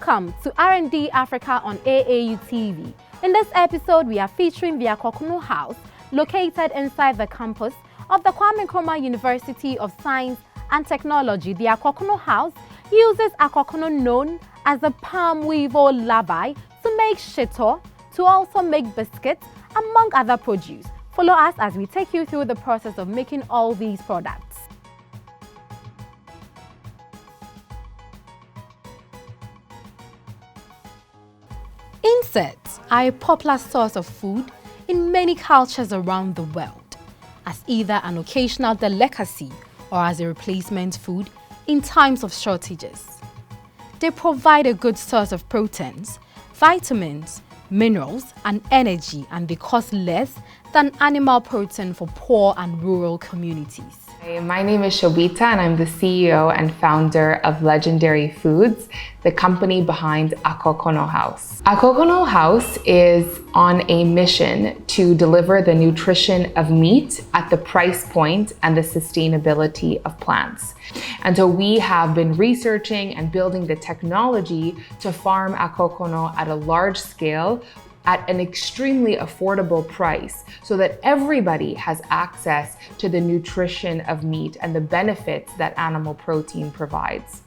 Welcome to RnD-Africa on AAU TV. In this episode, we are featuring the Akokono House, located inside the campus of the Nkrumah University of Science and Technology. The Akokono House uses Akokono, known as the Palm Weevil Larvae, to make shito, to also make biscuits, among other produce. Follow us as we take you through the process of making all these products. Insects are a popular source of food in many cultures around the world, as either an occasional delicacy or as a replacement food in times of shortages. They provide a good source of proteins, vitamins, minerals, and energy, and they cost less than animal protein for poor and rural communities. My name is Shobita and I'm the CEO and founder of Legendary Foods, the company behind Akokono House. Akokono House is on a mission to deliver the nutrition of meat at the price point and the sustainability of plants. And so we have been researching and building the technology to farm Akokono at a large scale at an extremely affordable price so that everybody has access to the nutrition of meat and the benefits that animal protein provides.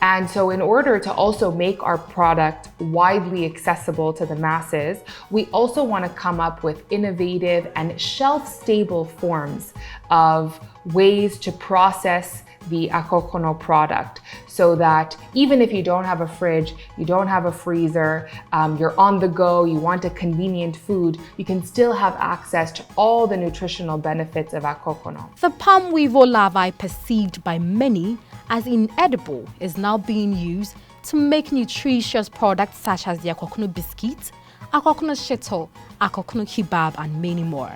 And so in order to also make our product widely accessible to the masses, we also want to come up with innovative and shelf-stable forms of ways to process the Akokono product, so that even if you don't have a fridge, you don't have a freezer, you're on the go, you want a convenient food, you can still have access to all the nutritional benefits of Akokono. The palm weevil larvae, perceived by many as inedible, is now being used to make nutritious products such as the Akokono biscuits, Akokono shito, Akokono khebab, and many more.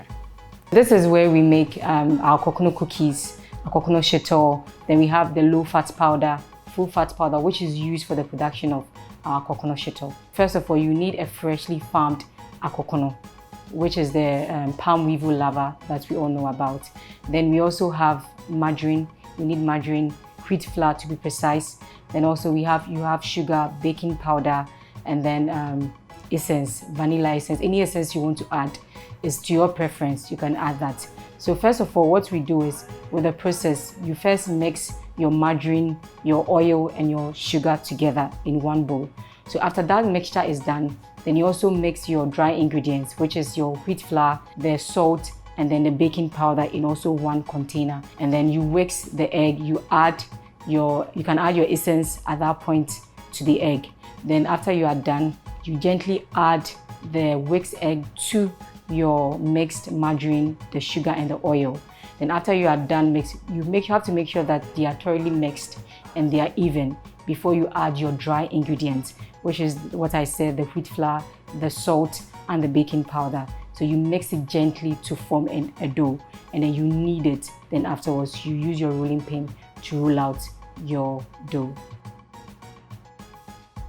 This is where we make our Akokono cookies, Akokono shito. Then we have the low-fat powder, full-fat powder, which is used for the production of our Akokono shito. First of all, you need a freshly farmed Akokono, which is the palm weevil larva that we all know about. Then we also have margarine. You need margarine, wheat flour to be precise. Then also you have sugar, baking powder, and then essence, vanilla essence. Any essence you want to add is to your preference. You can add that. So first of all, what we do is, with the process, you first mix your margarine, your oil, and your sugar together in one bowl. So after that mixture is done, then you also mix your dry ingredients, which is your wheat flour, the salt, and then the baking powder in also one container. And then you whisk the egg. You can add your essence at that point to the egg. Then after you are done, you gently add the whisked egg to your mixed margarine, the sugar, and the oil. Then after you are done you have to make sure that they are thoroughly mixed and they are even before you add your dry ingredients, which is what I said, the wheat flour, the salt, and the baking powder. So you mix it gently to form a dough, and then you knead it. Then afterwards, you use your rolling pin to roll out your dough.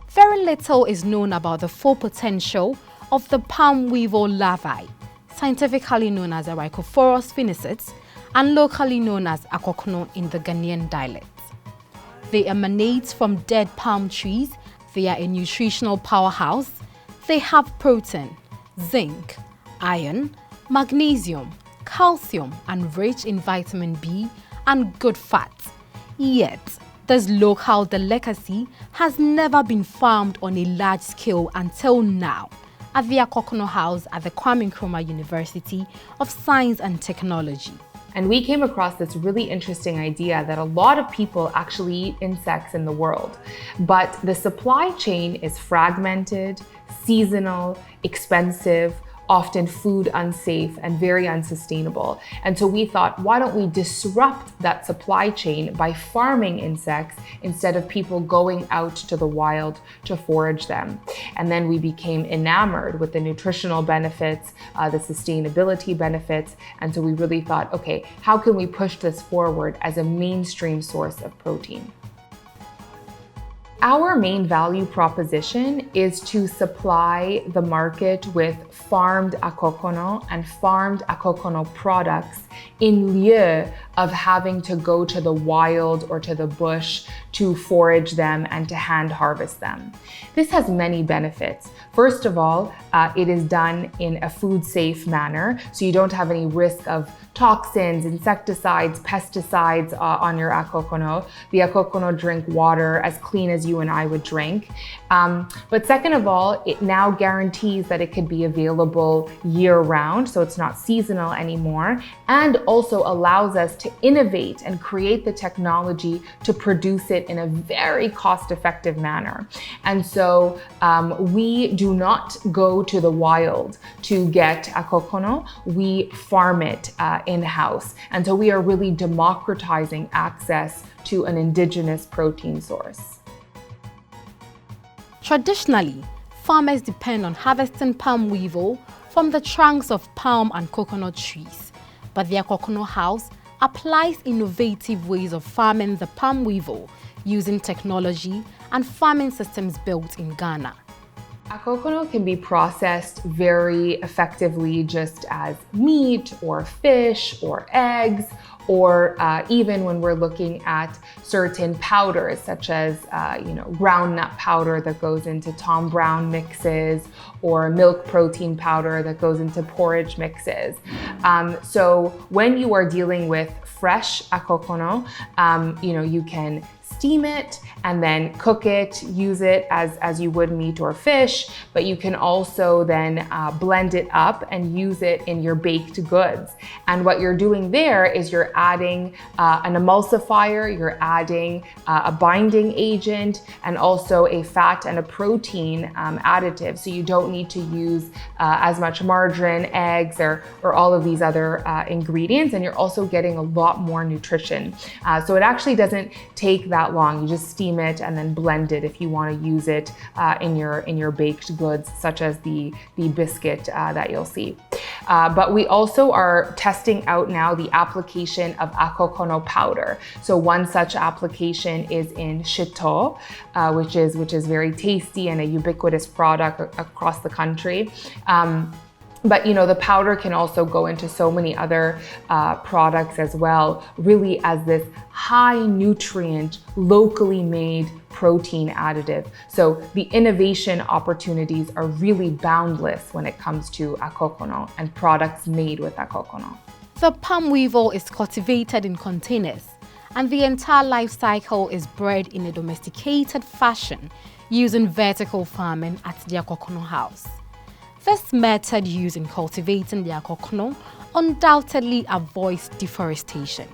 Very little is known about the full potential of the palm weevil larvae, scientifically known as Akokono spinacis and locally known as Akokono in the Ghanaian dialect. They emanate from dead palm trees. They are a nutritional powerhouse. They have protein, zinc, iron, magnesium, calcium, and rich in vitamin B and good fats. Yet, this local delicacy has never been farmed on a large scale until now at the Akokono House at the Nkrumah University of Science and Technology. And we came across this really interesting idea that a lot of people actually eat insects in the world, but the supply chain is fragmented, seasonal, expensive, often food unsafe, and very unsustainable. And so we thought, why don't we disrupt that supply chain by farming insects instead of people going out to the wild to forage them? And then we became enamored with the nutritional benefits, the sustainability benefits. And so we really thought, okay, how can we push this forward as a mainstream source of protein? Our main value proposition is to supply the market with farmed Akokono and farmed Akokono products in lieu of having to go to the wild or to the bush to forage them and to hand harvest them. This has many benefits. First of all, it is done in a food safe manner, so you don't have any risk of toxins, insecticides, pesticides on your Akokono. The Akokono drink water as clean as you and I would drink. But second of all, it now guarantees that it could be available year round, so it's not seasonal anymore, and also allows us to innovate and create the technology to produce it in a very cost-effective manner. And so we do not go to the wild to get Akokono, we farm it in-house. And so we are really democratizing access to an indigenous protein source. Traditionally, farmers depend on harvesting palm weevil from the trunks of palm and coconut trees, but the Akokono House applies innovative ways of farming the palm weevil using technology and farming systems built in Ghana. Akokono can be processed very effectively just as meat or fish or eggs, or even when we're looking at certain powders such as ground nut powder that goes into Tom Brown mixes, or milk protein powder that goes into porridge mixes. So when you are dealing with fresh Akokono, you can steam it and then cook it, use it as you would meat or fish, but you can also then blend it up and use it in your baked goods. And what you're doing there is you're adding an emulsifier, you're adding a binding agent, and also a fat and a protein additive. So you don't need to use as much margarine, eggs, or all of these other ingredients, and you're also getting a lot more nutrition. So it actually doesn't take that long. You just steam it and then blend it if you want to use it in your baked goods, such as the biscuit that you'll see. But we also are testing out now the application of Akokono powder. So one such application is in shito, which is very tasty and a ubiquitous product across the country. But the powder can also go into so many other products as well, really as this high nutrient, locally made protein additive. So the innovation opportunities are really boundless when it comes to Akokono and products made with Akokono. The palm weevil is cultivated in containers, and the entire life cycle is bred in a domesticated fashion using vertical farming at the Akokono House. This method used in cultivating the Akokono undoubtedly avoids deforestation.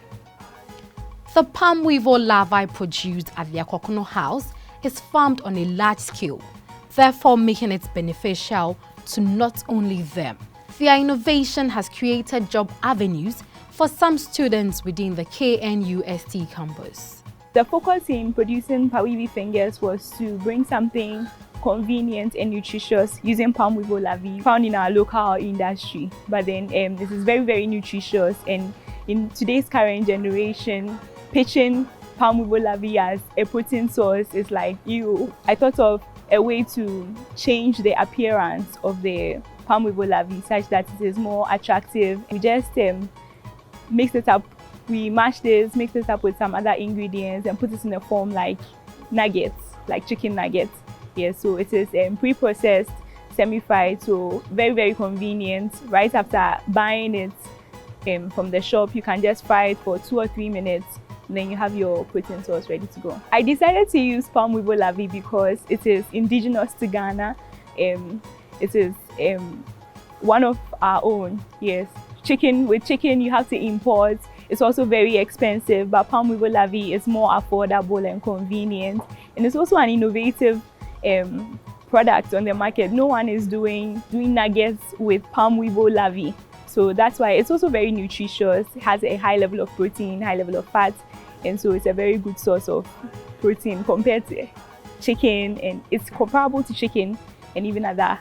The palm weevil larvae produced at the Akokono House is farmed on a large scale, therefore making it beneficial to not only them. Their innovation has created job avenues for some students within the KNUST campus. The focus in producing Palm Weevil fingers was to bring something convenient and nutritious using palm weevil larvae found in our local industry. But then this is very, very nutritious, and in today's current generation, pitching palm weevil larvae as a protein source is like you. I thought of a way to change the appearance of the palm weevil larvae such that it is more attractive. We just mix it up. We mash this, mix this up with some other ingredients and put it in a form like nuggets, like chicken nuggets. Yes, so it is pre-processed, semi-fried, so very, very convenient. Right after buying it from the shop, you can just fry it for 2 or 3 minutes, and then you have your protein source ready to go. I decided to use palm weevil larvae because it is indigenous to Ghana. It is one of our own. Yes, with chicken you have to import. It's also very expensive, but palm weevil larvae is more affordable and convenient, and it's also an innovative product on the market. No one is doing nuggets with palm weevil larvae, so that's why it's also very nutritious. It has a high level of protein, high level of fat, and so it's a very good source of protein compared to chicken, and it's comparable to chicken and even other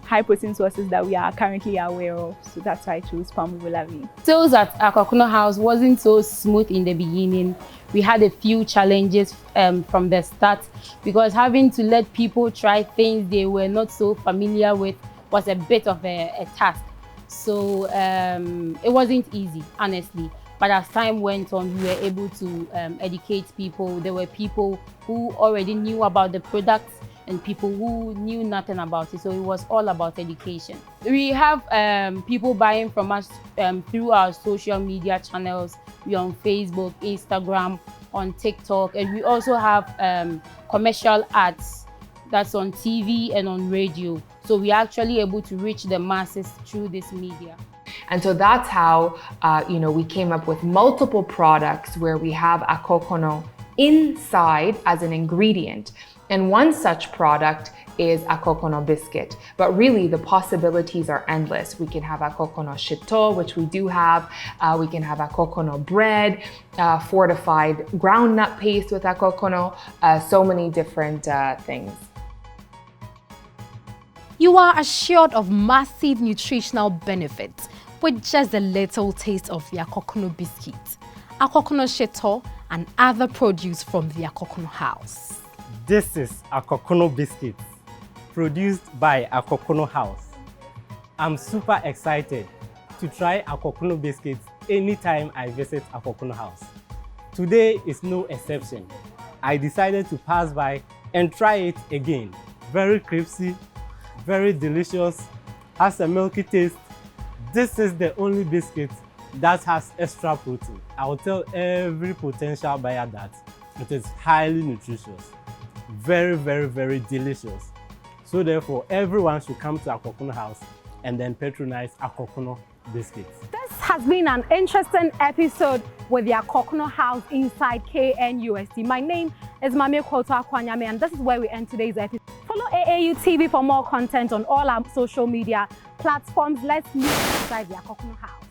high protein sources that we are currently aware of. So that's why I chose palm weevil larvae. Sales at Akokono House wasn't so smooth in the beginning. We had a few challenges from the start, because having to let people try things they were not so familiar with was a bit of a task. So it wasn't easy, honestly. But as time went on, we were able to educate people. There were people who already knew about the products and people who knew nothing about it. So it was all about education. We have people buying from us through our social media channels. We're on Facebook, Instagram, on TikTok, and we also have commercial ads that's on TV and on radio. So we're actually able to reach the masses through this media. And so that's how, we came up with multiple products where we have Akokono inside as an ingredient. And one such product is Akokono biscuit. But really, the possibilities are endless. We can have Akokono shito, which we do have. We can have Akokono bread, fortified groundnut paste with Akokono, so many different things. You are assured of massive nutritional benefits with just a little taste of the Akokono biscuit, Akokono shito, and other produce from the Akokono House. This is Akokono biscuits, produced by Akokono House. I'm super excited to try Akokono biscuits anytime I visit Akokono House. Today is no exception. I decided to pass by and try it again. Very crispy, very delicious, has a milky taste. This is the only biscuit that has extra protein. I will tell every potential buyer that it is highly nutritious. Very, very, very delicious. So therefore, everyone should come to Akokono House and then patronize Akokono biscuits. This has been an interesting episode with the Akokono House inside KNUST. My name is Mame Kwame, and this is where we end today's episode. Follow AAU TV for more content on all our social media platforms. Let's meet inside the Akokono House.